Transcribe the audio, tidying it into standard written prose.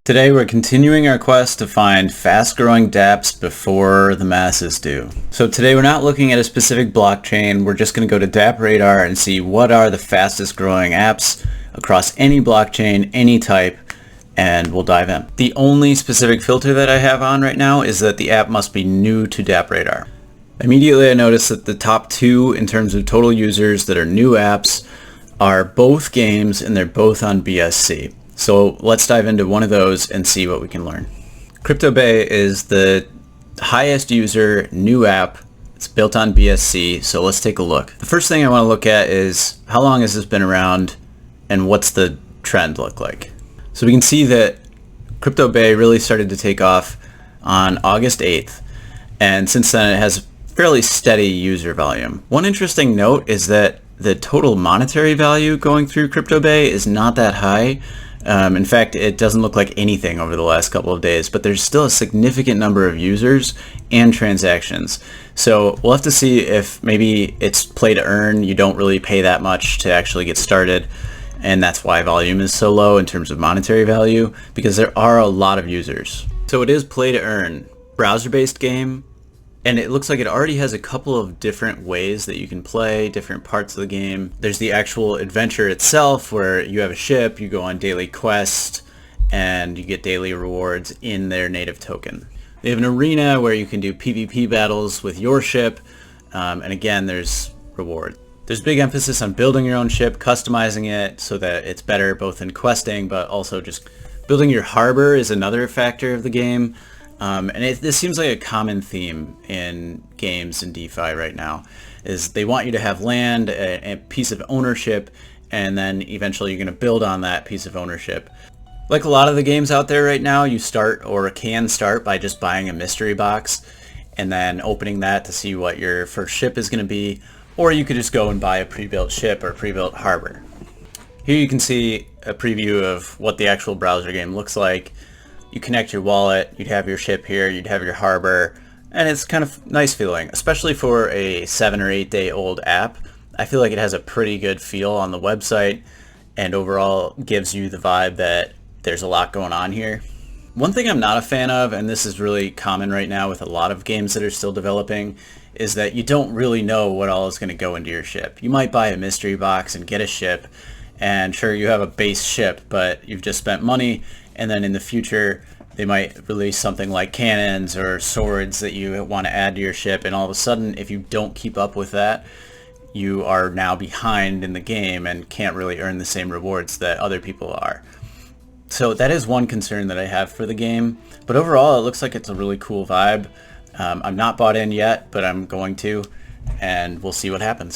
Today we're continuing our quest to find fast-growing dApps before the masses do. So today we're not looking at a specific blockchain, we're just going to go to Dapp Radar and see what are the fastest growing apps across any blockchain, any type, and we'll dive in. The only specific filter that I have on right now is that the app must be new to Dapp Radar. Immediately I noticed that the top two in terms of total users that are new apps are both games and they're both on BSC. So let's dive into one of those and see what we can learn. Cryptobay is the highest user new app. It's built on BSC, so let's take a look. The first thing I want to look at is how long has this been around and what's the trend look like. So we can see that Cryptobay really started to take off on August 8th, and since then it has fairly steady user volume. One interesting note is that the total monetary value going through Cryptobay is not that high. In fact, it doesn't look like anything over the last couple of days, but there's still a significant number of users and transactions. So we'll have to see if maybe it's play to earn. You don't really pay that much to actually get started, and that's why volume is so low in terms of monetary value, because there are a lot of users. So it is play to earn, browser-based game, and it looks like it already has a couple of different ways that you can play different parts of the game. There's the actual adventure itself where you have a ship, you go on daily quests, and you get daily rewards in their native token. They have an arena where you can do PvP battles with your ship, and again, there's rewards. There's big emphasis on building your own ship, customizing it so that it's better both in questing, but also just building your harbor is another factor of the game. This seems like a common theme in games in DeFi right now, is they want you to have land, a piece of ownership, and then eventually you're going to build on that piece of ownership. Like a lot of the games out there right now, you start or can start by just buying a mystery box and then opening that to see what your first ship is going to be, or you could just go and buy a pre-built ship or pre-built harbor. Here you can see a preview of what the actual browser game looks like. You connect your wallet, you'd have your ship here, you'd have your harbor, and it's kind of nice feeling, especially for a 7 or 8 day old app. I feel like it has a pretty good feel on the website and overall gives you the vibe that there's a lot going on here. One thing I'm not a fan of, and this is really common right now with a lot of games that are still developing, is that you don't really know what all is going to go into your ship. You might buy a mystery box and get a ship, and sure, you have a base ship, but you've just spent money, and then in the future they might release something like cannons or swords that you want to add to your ship, and all of a sudden if you don't keep up with that, you are now behind in the game and can't really earn the same rewards that other people are. So that is one concern that I have for the game, but overall it looks like it's a really cool vibe. I'm not bought in yet, but I'm going to, and we'll see what happens.